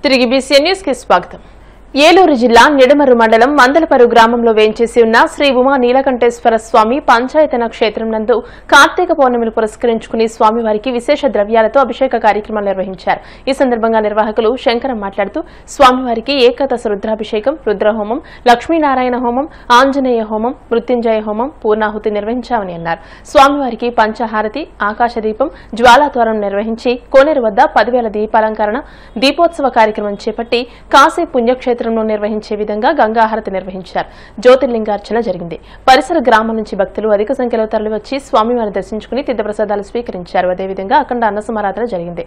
తిరిగి BCN news కి స్వాగతం. ఏలూరు జిల్లా నిడమర్రు మండలం మందలపరు గ్రామంలో వేంచేసి ఉన్న శ్రీ ఉమా నీలకంఠేశ్వర స్వామి పంచాయతన క్షేత్రం నందు కార్తీక పౌర్ణమిని పురస్కరించుకుని స్వామివారికి విశేష ద్రవ్యాలతో అభిషేక కార్యక్రమాలు నిర్వహించారు. ఈ సందర్భంగా నిర్వాహకులు శంకరం మాట్లాడుతూ స్వామివారికి ఏకాదశ రుద్రాభిషేకం, రుద్రహోమం, లక్ష్మీనారాయణ హోమం, ఆంజనేయ హోమం, మృత్యుంజయ హోమం, పూర్ణాహుతి నిర్వహించామని అన్నారు. స్వామివారికి పంచహారతి, ఆకాశదీపం, జ్వాలాతోరణం నిర్వహించి కోనేరు వద్ద 10,000 దీపాలంకరణ, దీపోత్సవ కార్యక్రమం చేపట్టి కాశీ పుణ్యక్షేత్రం నిర్వహించే విధంగా గంగాహారతి నిర్వహించారు. జ్యోతిర్లింగార్చన జరిగింది. పరిసర గ్రామాల నుంచి భక్తులు అధిక సంఖ్యలో తరలివచ్చి స్వామివారిని దర్శించుకుని తీర్థప్రసాదాలు స్వీకరించారు. అదేవిధంగా అఖండ అన్న సమారాధన జరిగింది.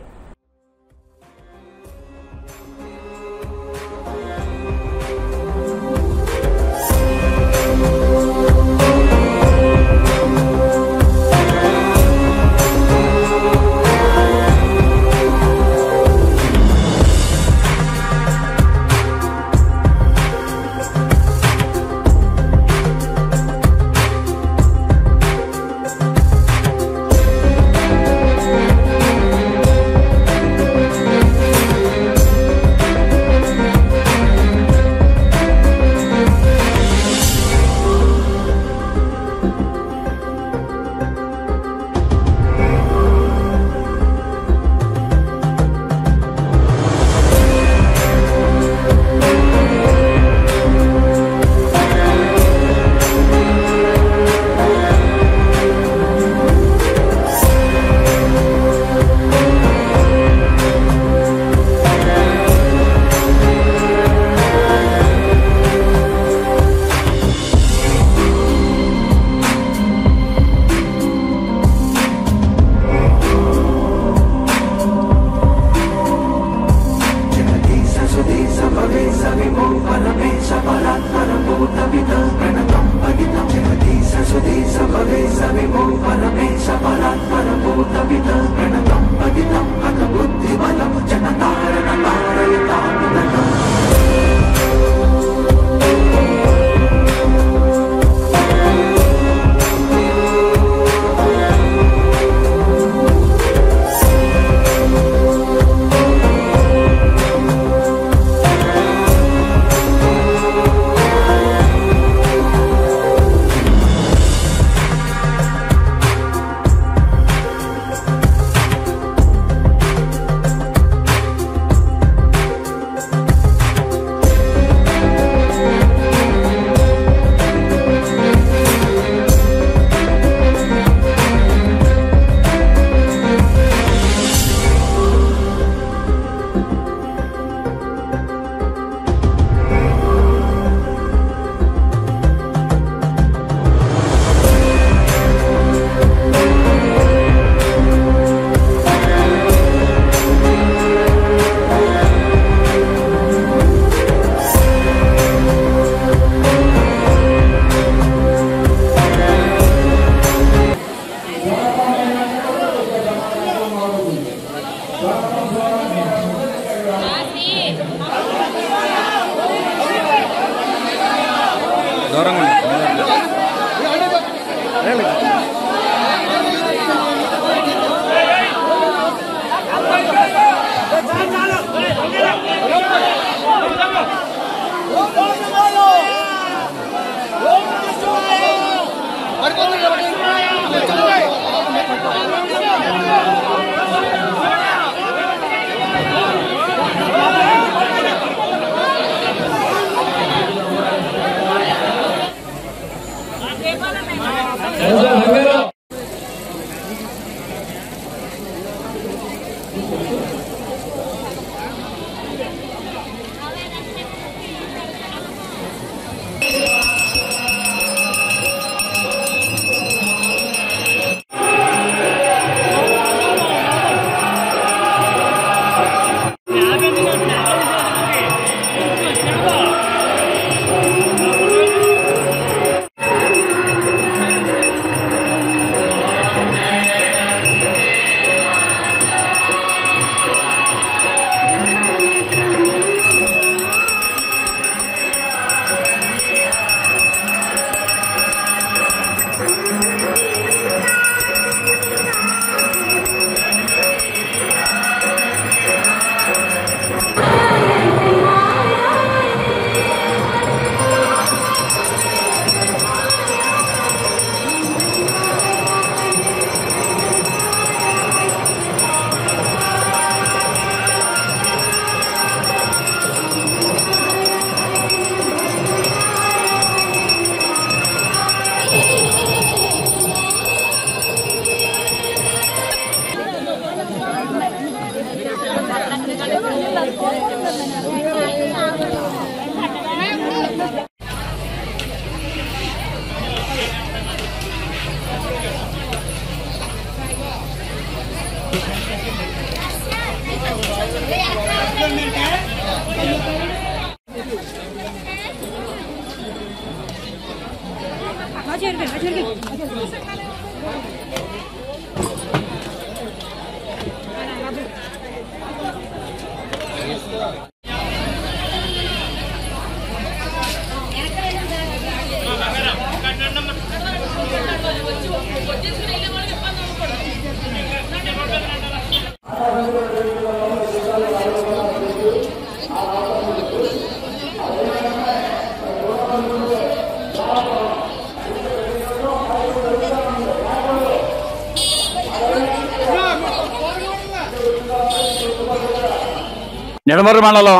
నిడమర్రు మండలం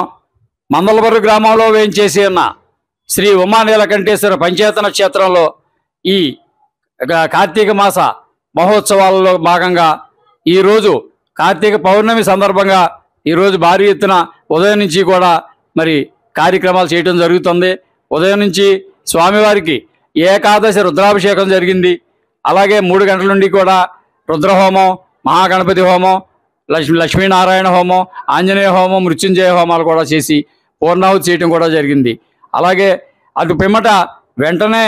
మందలపర్రు గ్రామంలో వేయించేసి ఉన్న శ్రీ ఉమా నీలకంఠేశ్వర పంచేతన క్షేత్రంలో ఈ కార్తీక మాస మహోత్సవాలలో భాగంగా ఈరోజు కార్తీక పౌర్ణమి సందర్భంగా ఈరోజు భారీ ఎత్తున ఉదయం నుంచి కూడా మరి కార్యక్రమాలు చేయడం జరుగుతుంది. ఉదయం నుంచి స్వామివారికి ఏకాదశి రుద్రాభిషేకం జరిగింది. అలాగే 3 గంటల నుండి కూడా రుద్రహోమం, మహాగణపతి హోమం, లక్ష్మీనారాయణ హోమం, ఆంజనేయ హోమం, మృత్యుంజయ హోమాలు కూడా చేసి పూర్ణాహుతి చేయడం కూడా జరిగింది. అలాగే అటు పిమ్మట వెంటనే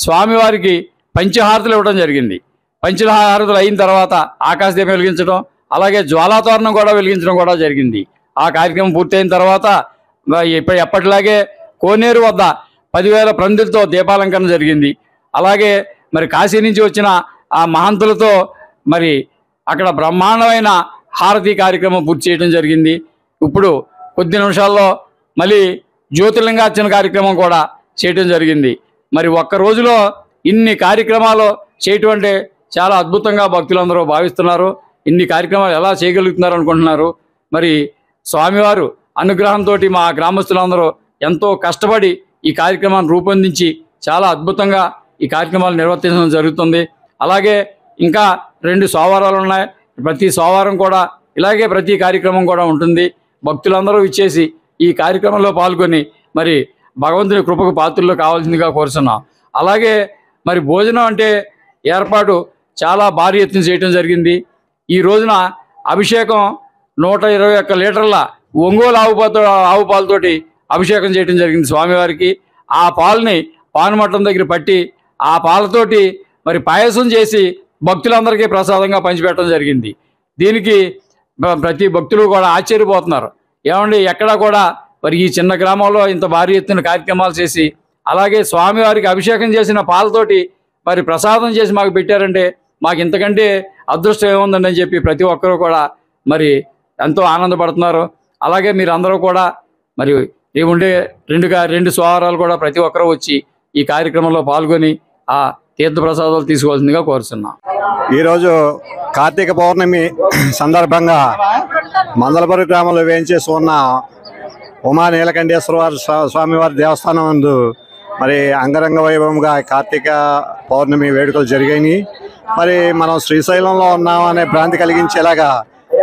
స్వామివారికి పంచహారతులు ఇవ్వడం జరిగింది. పంచహారతులు అయిన తర్వాత ఆకాశదీపం వెలిగించడం, అలాగే జ్వాలాతోరణం కూడా వెలిగించడం కూడా జరిగింది. ఆ కార్యక్రమం పూర్తయిన తర్వాత ఎప్పటిలాగే కోనేరు వద్ద 10,000 ప్రమిదలతో దీపాలంకరణ జరిగింది. అలాగే మరి కాశీ నుంచి వచ్చిన ఆ మహంతులతో మరి అక్కడ బ్రహ్మాండమైన హారతి కార్యక్రమం పూర్తి చేయడం జరిగింది. ఇప్పుడు కొద్ది నిమిషాల్లో మళ్ళీ జ్యోతిర్లింగార్చన కార్యక్రమం కూడా చేయడం జరిగింది. మరి ఒక్క రోజులో ఇన్ని కార్యక్రమాలు చేయటం అంటే చాలా అద్భుతంగా భక్తులందరూ భావిస్తున్నారు. ఇన్ని కార్యక్రమాలు ఎలా చేయగలుగుతున్నారు అనుకుంటున్నారు. మరి స్వామివారు అనుగ్రహంతో మా గ్రామస్తులందరూ ఎంతో కష్టపడి ఈ కార్యక్రమాన్ని రూపొందించి చాలా అద్భుతంగా ఈ కార్యక్రమాలు నిర్వర్తించడం జరుగుతుంది. అలాగే ఇంకా 2 సోమవారాలు ఉన్నాయి. ప్రతి సోమవారం కూడా ఇలాగే ప్రతి కార్యక్రమం కూడా ఉంటుంది. భక్తులందరూ ఇచ్చేసి ఈ కార్యక్రమంలో పాల్గొని మరి భగవంతుని కృపకు పాత్రలు కావాల్సిందిగా కోరుతున్నాం. అలాగే మరి భోజనం అంటే ఏర్పాటు చాలా భారీ ఎత్తున చేయడం జరిగింది. ఈ రోజున అభిషేకం 121 లీటర్ల ఒంగోలు ఆవు పాలతోటి అభిషేకం చేయడం జరిగింది స్వామివారికి. ఆ పాలని పానుమట్టం దగ్గర పట్టి ఆ పాలతోటి మరి పాయసం చేసి భక్తులందరికీ ప్రసాదంగా పంచిపెట్టడం జరిగింది. దీనికి ప్రతి భక్తులు కూడా ఆశ్చర్యపోతున్నారు. ఏమండి ఎక్కడా కూడా మరి ఈ చిన్న గ్రామంలో ఇంత భారీ ఎత్తున కార్యక్రమాలు చేసి అలాగే స్వామివారికి అభిషేకం చేసిన పాలతోటి మరి ప్రసాదం చేసి మాకు పెట్టారంటే మాకు ఇంతకంటే అదృష్టం ఏముందని అని చెప్పి ప్రతి ఒక్కరూ కూడా మరి ఎంతో ఆనందపడుతున్నారు. అలాగే మీరు అందరూ కూడా మరి ఉండే 2 సోమవారాలు కూడా ప్రతి ఒక్కరూ వచ్చి ఈ కార్యక్రమంలో పాల్గొని ఆ తీర్థప్రసాదాలు తీసుకోవాల్సిందిగా కోరుతున్నాం. ఈరోజు కార్తీక పౌర్ణమి సందర్భంగా మందలపర్రు గ్రామంలో వేయించేసి ఉన్న ఉమా నీలకంఠేశ్వర స్వామివారి దేవస్థానం నందు మరి అంగరంగ వైభవంగా కార్తీక పౌర్ణమి వేడుకలు జరిగాయి. మరి మనం శ్రీశైలంలో ఉన్నామనే భ్రాంతి కలిగించేలాగా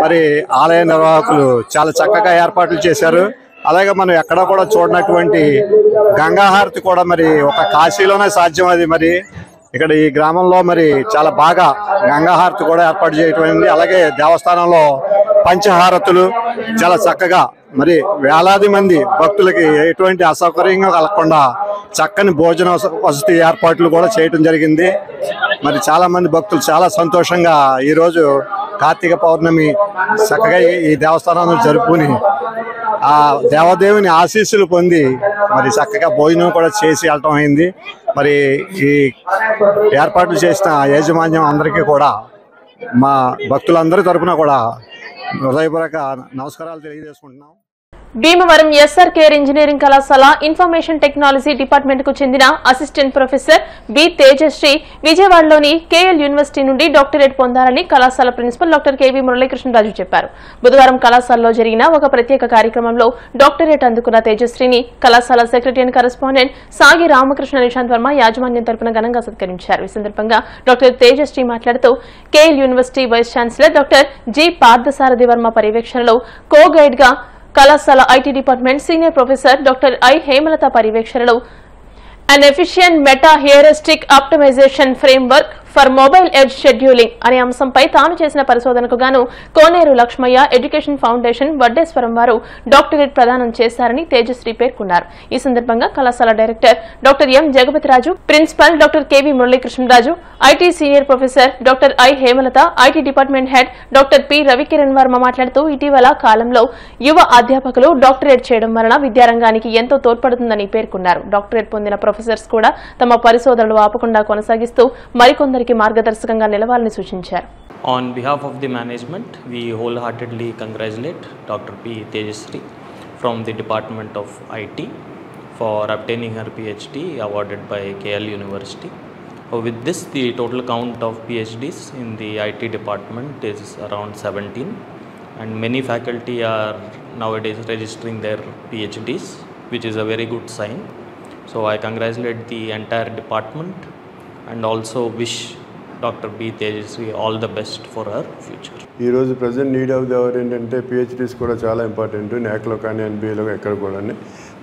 మరి ఆలయ నిర్వాహకులు చాలా చక్కగా ఏర్పాట్లు చేశారు. అలాగే మనం ఎక్కడ కూడా చూడనటువంటి గంగాహారతి కూడా మరి ఒక కాశీలోనే సాధ్యం. అది మరి ఇక్కడ ఈ గ్రామంలో మరి చాలా బాగా గంగాహారతి కూడా ఏర్పాటు చేయటమైంది. అలాగే దేవస్థానంలో పంచహారతులు చాలా చక్కగా మరి వేలాది మంది భక్తులకి ఎటువంటి అసౌకర్యంగా కలగకుండా చక్కని భోజన వసతి ఏర్పాట్లు కూడా చేయటం జరిగింది. మరి చాలా మంది భక్తులు చాలా సంతోషంగా ఈరోజు కార్తీక పౌర్ణమి చక్కగా ఈ దేవస్థానాన్ని జరుపుకుని ఆ దేవదేవుని ఆశీస్సులు పొంది మరి చక్కగా భోజనం కూడా చేసి వెళ్ళటం అయింది. మరి ఈ ఏర్పాట్లు చేసిన యాజమాన్యం అందరికీ కూడా మా భక్తులందరి తరఫున కూడా హృదయపూర్వక నమస్కారాలు తెలియజేసుకుంటున్నాం. భీమవరం ఎస్ఆర్ కేర్ ఇంజనీరింగ్ కళాశాల ఇన్ఫర్మేషన్ టెక్నాలజీ డిపార్ట్మెంట్ కు చెందిన అసిస్టెంట్ ప్రొఫెసర్ బి తేజశ్రీ విజయవాడలోని కేఎల్ యూనివర్సిటీ నుండి డాక్టరేట్ పొందారని కళాశాల ప్రిన్సిపల్ డాక్టర్ కెవి మురళీకృష్ణరాజు చెప్పారు. బుధవారం కళాశాలలో జరిగిన ఒక ప్రత్యేక కార్యక్రమంలో డాక్టరేట్ అందుకున్న తేజశ్రీని కళాశాల సెక్రటరీ అండ్ కరెస్పాండెంట్ సాగి రామకృష్ణ నిశాంత్ వర్మ యాజమాన్యం తరపున ఘనంగా సత్కరించారు. ఈ సందర్భంగా డాక్టర్ తేజశ్రీ మాట్లాడుతూ KL university vice chancellor doctor G Parthasarathi Varma పర్యవేక్షణలో కో గైడ్ గా కళాశాల IT department senior professor doctor I Hemalatha పర్యవేక్షణలో an efficient meta heuristic optimization framework for mobile edge scheduling అనే అంశంపై తాను చేసిన పరిశోధనకు గాను కోనేరు లక్ష్మయ్య ఎడ్యుకేషన్ ఫౌండేషన్ వడ్డేశ్వరం వారు డాక్టరేట్ ప్రదానం చేశారని తేజశ్రీ పేర్కొన్నారు. ఈ సందర్భంగా కళాశాల director doctor M Jagapathiraju, principal doctor KV Muralikrishnaraju, IT senior professor doctor I Hemalatha, IT department head doctor P Ravikiran Varma మాట్లాడుతూ ఇటీవల కాలంలో యువ అధ్యాపకులు డాక్టరేట్ చేయడం వలన విద్యారంగానికి ఎంతో తోడ్పడుతుందని పేర్కొన్నారు. డాక్టరేట్ పొందిన ప్రొఫెసర్స్ కూడా తమ పరిశోధనలు ఆపకుండా కొనసాగిస్తూ మరికొందరికి మార్గదర్శకంగా నిలవాలని సూచించారు. On behalf of the management, we wholeheartedly congratulate Dr. P. Tejasri from the Department of IT for obtaining her PhD awarded by KL University. With this, the total count of PhDs in the IT department is around 17, and many faculty are nowadays registering their PhDs, which is a very good sign. So I congratulate the entire department and also wish Dr. B. Tejasri all the best for her future. ఈ రోజు present need of the hour ఏంటంటే PhDs కూడా చాలా important. NACలో కానీ NBAలో ఎక్కడ కూడా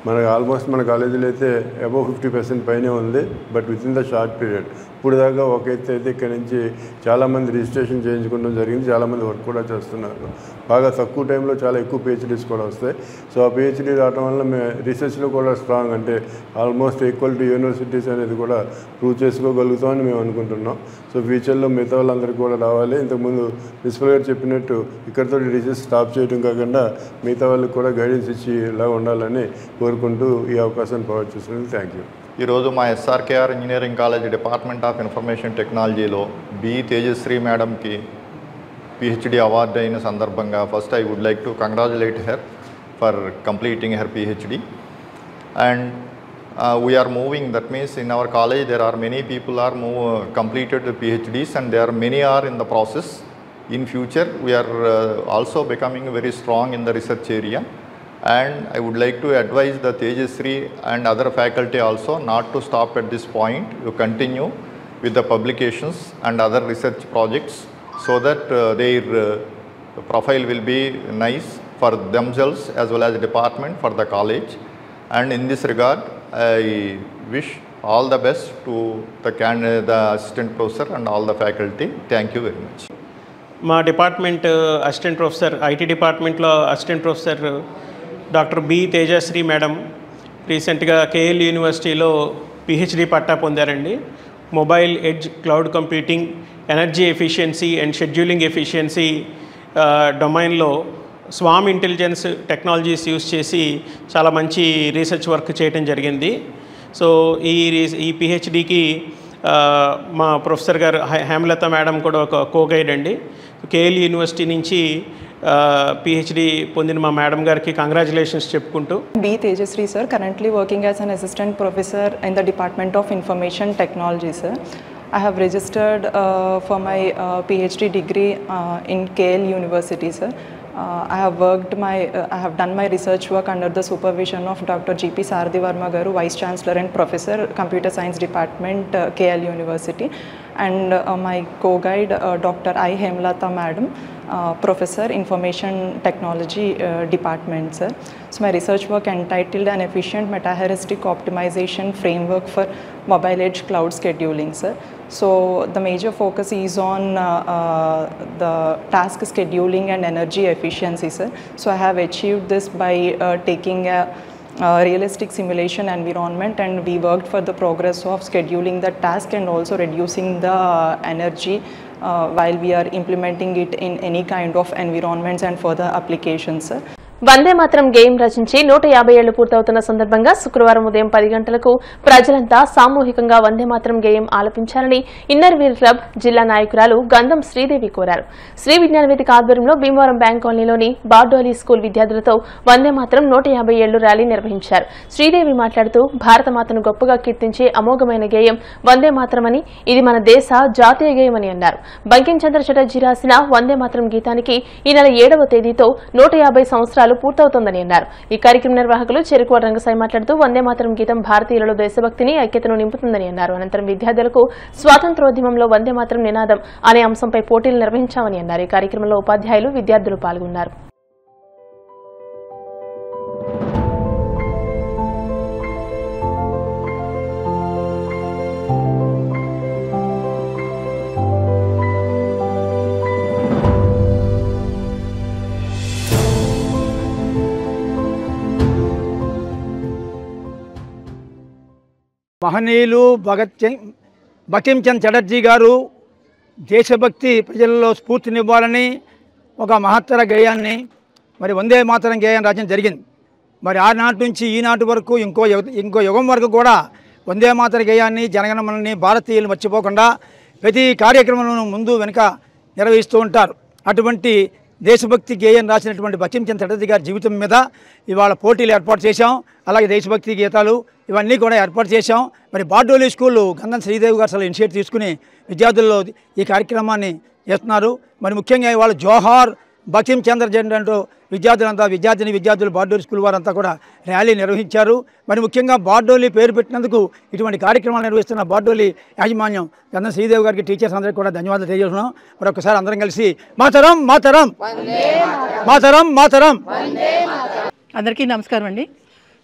మనకు almost మన కాలేజీలో అయితే అబౌవ్ 50% పైనే ఉంది. But with in the short period ఇప్పుడు దాకా ఒక ఎత్తు అయితే ఇక్కడ నుంచి చాలామంది రిజిస్ట్రేషన్ చేయించుకోవడం జరిగింది. చాలామంది వర్క్ కూడా చేస్తున్నారు. బాగా తక్కువ టైంలో చాలా ఎక్కువ పిహెచ్డీస్ కూడా వస్తాయి. సో ఆ పిహెచ్డీ రావడం వల్ల మేము రీసెర్చ్లో కూడా స్ట్రాంగ్, అంటే ఆల్మోస్ట్ ఈక్వల్ టు యూనివర్సిటీస్ అనేది కూడా ప్రూవ్ చేసుకోగలుగుతామని మేము అనుకుంటున్నాం. సో ఫ్యూచర్లో మిగతా వాళ్ళందరికీ కూడా రావాలి. ఇంతకుముందు ప్రిన్సిపల్ గారు చెప్పినట్టు ఇక్కడితో రీసెర్చ్ స్టాప్ చేయడం కాకుండా మిగతా వాళ్ళకి కూడా గైడెన్స్ ఇచ్చి ఇలా ఉండాలని కోరుకుంటూ ఈ అవకాశాన్ని ప్రొవైడ్ చేస్తున్నాను. Thank you. ఈరోజు మా SRKR engineering college department of information టెక్నాలజీలో బి తేజశ్రీ మేడంకి PhD అవార్డు అయిన సందర్భంగా first I would like to congratulate her for completing her PhD. And we are moving, that means in our college there are many people are completed the PhDs and there are many are in the process. In future we are also becoming very strong in the research area. And I would like to advise the Tejasri and other faculty also not to stop at this point. You continue with the publications and other research projects so that their profile will be nice for themselves as well as the department for the college. And in this regard, I wish all the best to the assistant professor and all the faculty. Thank you very much. మా department assistant professor, IT డిపార్ట్మెంట్లో assistant professor doctor B Tejashri madam రీసెంట్గా KL యూనివర్సిటీలో PhD పట్టా పొందారండి. Mobile edge cloud computing, energy efficiency and scheduling efficiency డొమైన్లో swarm intelligence technologies use చేసి చాలా మంచి రీసెర్చ్ వర్క్ చేయడం జరిగింది. సో ఈ PhDకి మా ప్రొఫెసర్ గారు హేమలత మేడం కూడా ఒక కో-గైడ్ అండి. KL యూనివర్సిటీ నుంచి PhD పొందిన మా మేడం గారికి కంగ్రాచులేషన్స్ చెప్పుకుంటూ. B. Tejasri sir, currently working as an assistant professor in the Department of Information Technology sir. I have registered for my PhD degree in KL University sir. I have done my research work under the supervision of Dr. G.P. Saradi Varma Garu, Vice Chancellor and Professor, Computer Science Department, KL University, and my co-guide Dr. I. Hemlata Madam, Professor, Information Technology Department, sir. So my research work entitled An Efficient Meta-Heuristic Optimization Framework for Mobile Edge Cloud Scheduling, sir. So the major focus is on the task scheduling and energy efficiency, sir. So I have achieved this by taking a realistic simulation environment, and we worked for the progress of scheduling the task and also reducing the energy while we are implementing it in any kind of environments and further applications, sir. వందే మాత్రం గేయం రచించి 150 ఏళ్లు పూర్తవుతున్న సందర్భంగా శుక్రవారం ఉదయం 10 గంటలకు ప్రజలంతా సామూహికంగా వందే మాత్రం గేయం ఆలపించాలని ఇన్నర్ వీల్ క్లబ్ జిల్లా నాయకురాలు గంధం శ్రీదేవి కోరారు. శ్రీ విజ్ఞాన వేదిక ఆధ్వర్యంలో భీమవరం బ్యాంక్ కాలనీలోని బార్డోలీ స్కూల్ విద్యార్థులతో వందే మాత్రం 150 ఏళ్లు ర్యాలీ నిర్వహించారు. శ్రీదేవి మాట్లాడుతూ భారతమాతను గొప్పగా కీర్తించే అమోఘమైన గేయం వందే మాత్రమని, ఇది మన దేశ జాతీయ గేయమని అన్నారు. బంకిం చంద్ర చటర్జీ రాసిన వందే మాత్రం గీతానికి ఈ నెల 7వ తేదీతో 150 సంవత్సరాలు పూర్తవుతోందని అన్నారు. ఈ కార్యక్రమ నిర్వాహకులు చెరుకువ రంగసాయి మాట్లాడుతూ వందే మాతరం గీతం భారతీయులలో దేశభక్తిని, ఐక్యతను నింపుతుందని అన్నారు. అనంతరం విద్యార్థులకు స్వాతంత్ర్యోద్యమంలో వందే మాతరం నినాదం అనే అంశంపై పోటీలు నిర్వహించామని అన్నారు. ఈ కార్యక్రమంలో ఉపాధ్యాయులు, విద్యార్థులు పాల్గొన్నారు. మహనీయులు బంకించంద్ చటర్జీ గారు దేశభక్తి ప్రజల్లో స్ఫూర్తినివ్వాలని ఒక మహత్తర గేయాన్ని మరి వందే మాతరం గేయాన్ని రాయడం జరిగింది. మరి ఆనాటి నుంచి ఈనాటి వరకు ఇంకో యుగం వరకు కూడా వందే మాతర గేయాన్ని జనగణమనని భారతీయులు మర్చిపోకుండా ప్రతి కార్యక్రమంలోనూ ముందు వెనుక నిర్వహిస్తూ ఉంటారు. అటువంటి దేశభక్తి గేయం రాసినటువంటి బంకించంద్ చటర్జీ గారి జీవితం మీద ఇవాళ పోటీలు ఏర్పాటు చేశాం. అలాగే దేశభక్తి గీతాలు ఇవన్నీ కూడా ఏర్పాటు చేశాం. మరి బార్డోలి స్కూళ్ళు గంధం శ్రీదేవి గారు అసలు ఇనిషియేట్ తీసుకుని విద్యార్థుల్లో ఈ కార్యక్రమాన్ని చేస్తున్నారు. మరి ముఖ్యంగా ఇవాళ జోహార్ బంకించంద్ర అంటూ విద్యార్థులు బార్డోలి స్కూల్ వారంతా కూడా ర్యాలీ నిర్వహించారు. మరి ముఖ్యంగా బార్డోలి పేరు పెట్టినందుకు ఇటువంటి కార్యక్రమాలు నిర్వహిస్తున్న బార్డోలి యాజమాన్యం గంధం శ్రీదేవి గారికి టీచర్స్ అందరికీ కూడా ధన్యవాదాలు తెలియజేస్తున్నాం. మరొకసారి అందరం కలిసి మాతరం మాతరం మాతరం మాతరం. అందరికీ నమస్కారం అండి.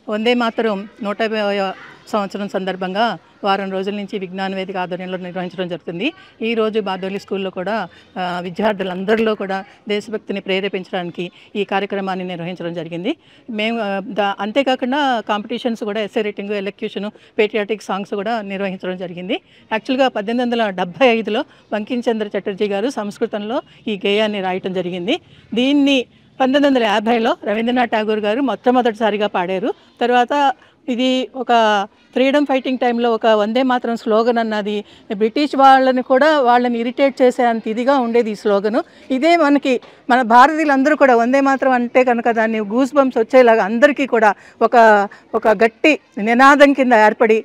వందే మాతరం 150వ సంవత్సరం సందర్భంగా వారం రోజుల నుంచి విజ్ఞాన వేదిక ఆధ్వర్యంలో నిర్వహించడం జరుగుతుంది. ఈరోజు బార్డోలి స్కూల్లో కూడా విద్యార్థులందరిలో కూడా దేశభక్తిని ప్రేరేపించడానికి ఈ కార్యక్రమాన్ని నిర్వహించడం జరిగింది. మేము అంతేకాకుండా కాంపిటీషన్స్ కూడా ఎస్ఏ రైటింగ్, ఎలక్యూషను, పేట్రియాటిక్ సాంగ్స్ కూడా నిర్వహించడం జరిగింది. యాక్చువల్గా 1875లో బంకించంద్ర చటర్జీ గారు సంస్కృతంలో ఈ గేయాన్ని రాయటం జరిగింది. దీన్ని 1950లో రవీంద్రనాథ్ ఠాగూర్ గారు మొట్టమొదటిసారిగా పాడారు. తర్వాత ఇది ఒక ఫ్రీడమ్ ఫైటింగ్ టైంలో ఒక వందే మాత్రం స్లోగన్ అన్నది బ్రిటిష్ వాళ్ళని ఇరిటేట్ చేసే అంత ఇదిగా ఉండేది ఈ స్లోగను. ఇదే మన భారతీయులందరూ కూడా వందే మాత్రం అంటే కనుక దాన్ని గూస్ బంప్స్ వచ్చేలాగా అందరికీ కూడా ఒక గట్టి నినాదం కింద ఏర్పడి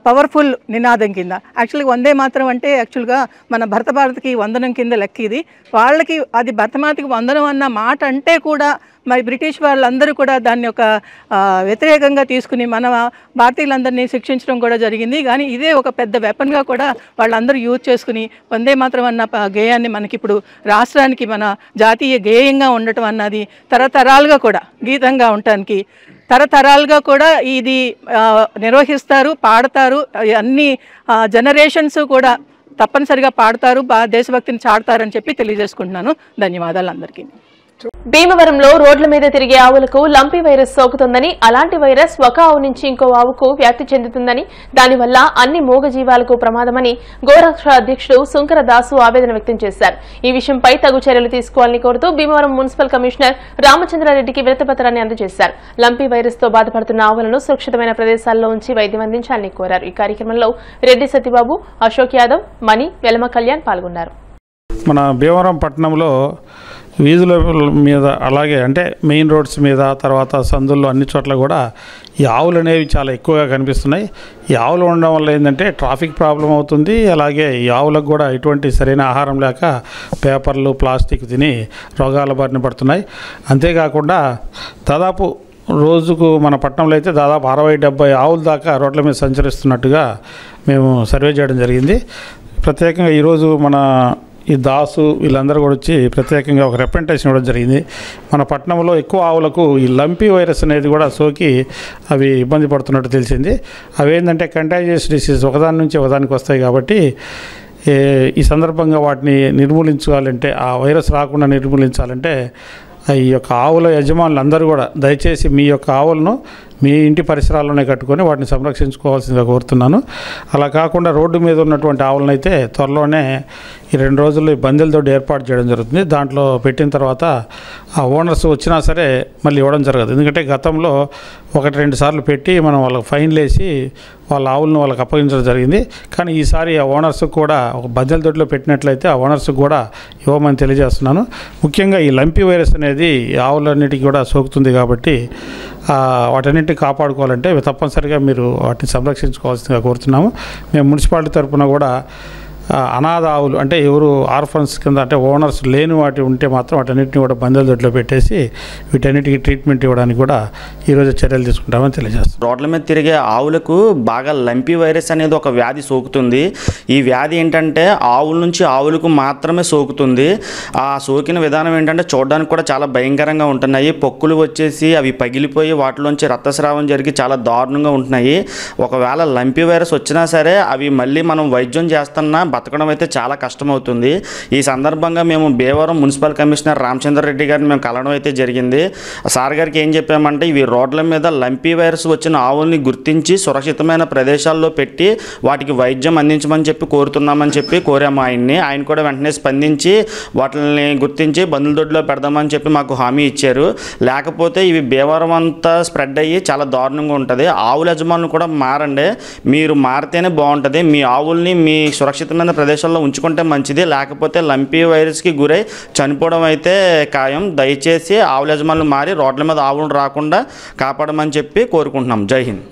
పవర్ఫుల్ నినాదం కింద యాక్చువల్గా వందే మాత్రం అంటే యాక్చువల్గా మన భారతకి వందనం కింద లెక్క. ఇది వాళ్ళకి అది భరతమాతకి వందనం అన్న మాట అంటే కూడా మరి బ్రిటిష్ వాళ్ళందరూ కూడా దాన్ని ఒక వ్యతిరేకంగా తీసుకుని మన భారతీయులందరినీ శిక్షించడం కూడా జరిగింది. కానీ ఇదే ఒక పెద్ద వెపన్గా కూడా వాళ్ళందరూ యూజ్ చేసుకుని వందే మాత్రం అన్న గేయాన్ని మనకిప్పుడు రాష్ట్రానికి మన జాతీయ గేయంగా ఉండటం అన్నది తరతరాలుగా కూడా గీతంగా ఉండటానికి తరతరాలుగా కూడా ఇది నిర్వహిస్తారు, పాడతారు. అన్ని జనరేషన్స్ కూడా తప్పనిసరిగా పాడతారు, దేశభక్తిని చాడతారని చెప్పి తెలియజేసుకుంటున్నాను. ధన్యవాదాలు అందరికీ. భీమవరంలో రోడ్ల మీద తిరిగే ఆవులకు లంపీ వైరస్ సోకుతుందని, అలాంటి వైరస్ ఒక ఆవు నుంచి ఇంకో ఆవుకు వ్యాప్తి చెందుతుందని, దానివల్ల అన్ని మూగజీవాలకు ప్రమాదమని గోరక్ష అధ్యక్షుడు సుంకర దాసు ఆవేదన వ్యక్తం చేశారు. ఈ విషయంపై తగు చర్యలు తీసుకోవాలని కోరుతూ భీమవరం మున్సిపల్ కమిషనర్ రామచంద్రారెడ్డికి వినతిపత్రాన్ని అందజేశారు. లంపీ వైరస్ తో బాధపడుతున్న ఆవులను సురక్షితమైన ప్రదేశాల్లో ఉంచి వైద్యం అందించాలని కోరారు. ఈ కార్యక్రమంలో రెడ్డి సత్యబాబు, అశోక్ యాదవ్, మణి, వెలమ కళ్యాణ్ పాల్గొన్నారు. మన భీమవరం పట్టణంలో వీధుల మీద అలాగే అంటే మెయిన్ రోడ్స్ మీద తర్వాత సందుల్లో అన్ని చోట్ల కూడా ఈ ఆవులు అనేవి చాలా ఎక్కువగా కనిపిస్తున్నాయి. ఈ ఆవులు ఉండడం వల్ల ఏంటంటే ట్రాఫిక్ ప్రాబ్లం అవుతుంది. అలాగే ఈ ఆవులకు కూడా ఎటువంటి సరైన ఆహారం లేక పేపర్లు, ప్లాస్టిక్ తిని రోగాల బారిన పడుతున్నాయి. అంతేకాకుండా దాదాపు రోజుకు మన పట్టణంలో అయితే దాదాపు 60-70 ఆవుల దాకా రోడ్ల మీద సంచరిస్తున్నట్టుగా మేము సర్వే చేయడం జరిగింది. ప్రత్యేకంగా ఈరోజు మన ఈ దాసు వీళ్ళందరూ కూడా వచ్చి ప్రత్యేకంగా ఒక రిప్రజెంటేషన్ ఇవ్వడం జరిగింది. మన పట్టణంలో ఎక్కువ ఆవులకు ఈ లంపీ వైరస్ అనేది కూడా సోకి అవి ఇబ్బంది పడుతున్నట్టు తెలిసింది. అవి ఏంటంటే కంటాజియస్ డిసీజ్ ఒకదాని నుంచి ఒకదానికి వస్తాయి కాబట్టి ఈ సందర్భంగా వాటిని నిర్మూలించాలంటే, ఆ వైరస్ రాకుండా నిర్మూలించాలంటే ఈ యొక్క ఆవుల యజమానులు అందరూ కూడా దయచేసి మీ యొక్క ఆవులను మీ ఇంటి పరిసరాల్లోనే కట్టుకొని వాటిని సంరక్షించుకోవాల్సిందిగా కోరుతున్నాను. అలా కాకుండా రోడ్డు మీద ఉన్నటువంటి ఆవులను అయితే త్వరలోనే ఈ 2 రోజుల్లో ఈ బందెలతో ఏర్పాటు చేయడం జరుగుతుంది. దాంట్లో పెట్టిన తర్వాత ఆ ఓనర్స్ వచ్చినా సరే మళ్ళీ ఇవ్వడం జరగదు. ఎందుకంటే గతంలో 1-2 సార్లు పెట్టి మనం వాళ్ళకి ఫైన్లు వేసి వాళ్ళ ఆవులను వాళ్ళకి అప్పగించడం జరిగింది. కానీ ఈసారి ఆ ఓనర్స్కి కూడా ఒక బందెల దొడ్లో పెట్టినట్లయితే ఆ ఓనర్స్కి కూడా ఇవ్వమని తెలియజేస్తున్నాను. ముఖ్యంగా ఈ లంపీ వైరస్ అనేది ఆవులన్నిటికీ కూడా సోకుతుంది కాబట్టి వాటన్నింటినీ కాపాడుకోవాలంటే తప్పనిసరిగా మీరు వాటిని సంరక్షించుకోవాల్సిందిగా కోరుతున్నాము. మేము మున్సిపాలిటీ తరఫున కూడా అనాథ ఆవులు అంటే ఎవరు ఆర్ఫన్స్ కింద అంటే ఓనర్స్ లేని వాటి ఉంటే మాత్రం వాటన్నిటిని కూడా బందెల దొడ్లో పెట్టేసి వీటన్నిటికీ ట్రీట్మెంట్ ఇవ్వడానికి కూడా ఈరోజు చర్యలు తీసుకుంటామని తెలియజేస్తాం. రోడ్ల మీద తిరిగే ఆవులకు బాగా లంపీ వైరస్ అనేది ఒక వ్యాధి సోకుతుంది. ఈ వ్యాధి ఏంటంటే ఆవుల నుంచి ఆవులకు మాత్రమే సోకుతుంది. ఆ సోకిన విధానం ఏంటంటే చూడడానికి కూడా చాలా భయంకరంగా ఉంటున్నాయి. పొక్కులు వచ్చేసి అవి పగిలిపోయి వాటిలోంచి రక్తస్రావం జరిగి చాలా దారుణంగా ఉంటున్నాయి. ఒకవేళ లంపీ వైరస్ వచ్చినా సరే అవి మళ్ళీ మనం వైద్యం చేస్తున్నా బతకడం అయితే చాలా కష్టమవుతుంది. ఈ సందర్భంగా మేము భీమవరం మున్సిపల్ కమిషనర్ రామచంద్ర రెడ్డి గారిని మేము కలవడం అయితే జరిగింది. సార్ గారికి ఏం చెప్పామంటే ఇవి రోడ్ల మీద లంపీ వైరస్ వచ్చిన ఆవుల్ని గుర్తించి సురక్షితమైన ప్రదేశాల్లో పెట్టి వాటికి వైద్యం అందించమని చెప్పి కోరుతున్నామని చెప్పి కోరాము ఆయన్ని. ఆయన కూడా వెంటనే స్పందించి వాటిని గుర్తించి బందుల దొడ్లో పెడదామని చెప్పి మాకు హామీ ఇచ్చారు. లేకపోతే ఇవి భీమవరం అంతా స్ప్రెడ్ అయ్యి చాలా దారుణంగా ఉంటుంది. ఆవుల యజమానులు కూడా మారండి, మీరు మారితేనే బాగుంటుంది. మీ ఆవుల్ని మీ సురక్షితమైన ప్రదేశాల్లో ఉంచుకుంటే మంచిది, లేకపోతే లంపీ వైరస్కి గురై చనిపోవడం అయితే ఖాయం. దయచేసి ఆవుల యజమానులు మారి రోడ్ల మీద ఆవులను రాకుండా కాపాడమని చెప్పి కోరుకుంటున్నాం. జై హింద్.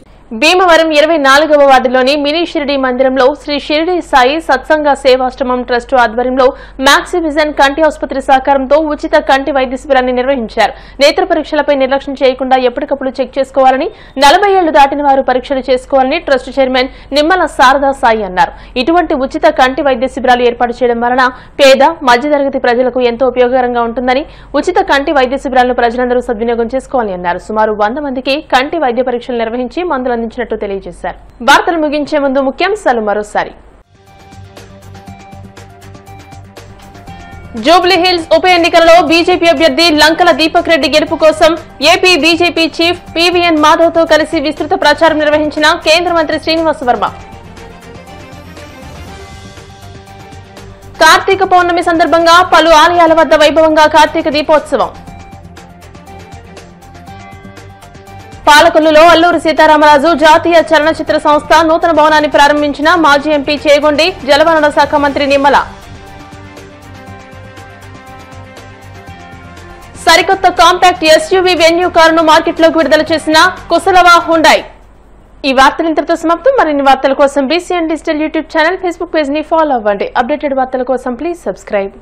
భీమవరం 24వ వార్డులోని మినీ షిరిడి మందిరంలో శ్రీ షిరిడి సాయి సత్సంగ సేవాశ్రమం ట్రస్టు ఆధ్వర్యంలో మ్యాక్సివిజన్ కంటి ఆసుపత్రి సహకారంతో ఉచిత కంటి వైద్య శిబిరాన్ని నిర్వహించారు. నేత్ర పరీక్షలపై నిర్లక్ష్యం చేయకుండా ఎప్పటికప్పుడు చెక్ చేసుకోవాలని, 40 ఏళ్లు దాటిన వారు పరీక్షలు చేసుకోవాలని ట్రస్టు చైర్మన్ నిమ్మల శారదా సాయి అన్నారు. ఇటువంటి ఉచిత కంటి వైద్య శిబిరాలు ఏర్పాటు చేయడం వలన పేద మధ్యతరగతి ప్రజలకు ఎంతో ఉపయోగకరంగా ఉంటుందని, ఉచిత కంటి వైద్య శిబిరాలను ప్రజలందరూ సద్వినియోగం చేసుకోవాలని అన్నారు. సుమారు 100 మందికి కంటి వైద్య పరీక్షలు నిర్వహించి మందులు అందించినట్టు తెలియజేశారు. వార్తలు ముగించే ముందు ముఖ్యాంశాలు మరోసారి. జూబ్లీహిల్స్ ఉప ఎన్నికలలో బీజేపీ అభ్యర్థి లంకల దీపక్ రెడ్డి గెలుపు కోసం AP BJP chief PVN Madhav తో కలిసి విస్తృత ప్రచారం నిర్వహించిన కేంద్ర మంత్రి శ్రీనివాస్ వర్మ. కార్తీక పౌర్ణమి సందర్భంగా పలు ఆలయాల వద్ద వైభవంగా కార్తీక దీపోత్సవం. పాలకొల్లులో అల్లూరి సీతారామరాజు జాతీయ చలనచిత్ర సంస్థ నూతన భవనాన్ని ప్రారంభించిన మాజీ ఎంపీ చేగొండి జలవనరుల శాఖ మంత్రి నిమ్మల. సరికొత్త కాంపాక్ట్ ఎస్యూవీ వెన్యూ కారును మార్కెట్లోకి విడుదల చేసిన కుశలవా హుండాయ్. ఈ వార్తలు ఇంతటితో సమాప్తం. మరిన్ని వార్తల కోసం BCN digital YouTube channel, Facebook page ని ఫాలో అవ్వండి. అప్డేటెడ్ వార్తల కోసం ప్లీజ్ సబ్స్క్రైబ్.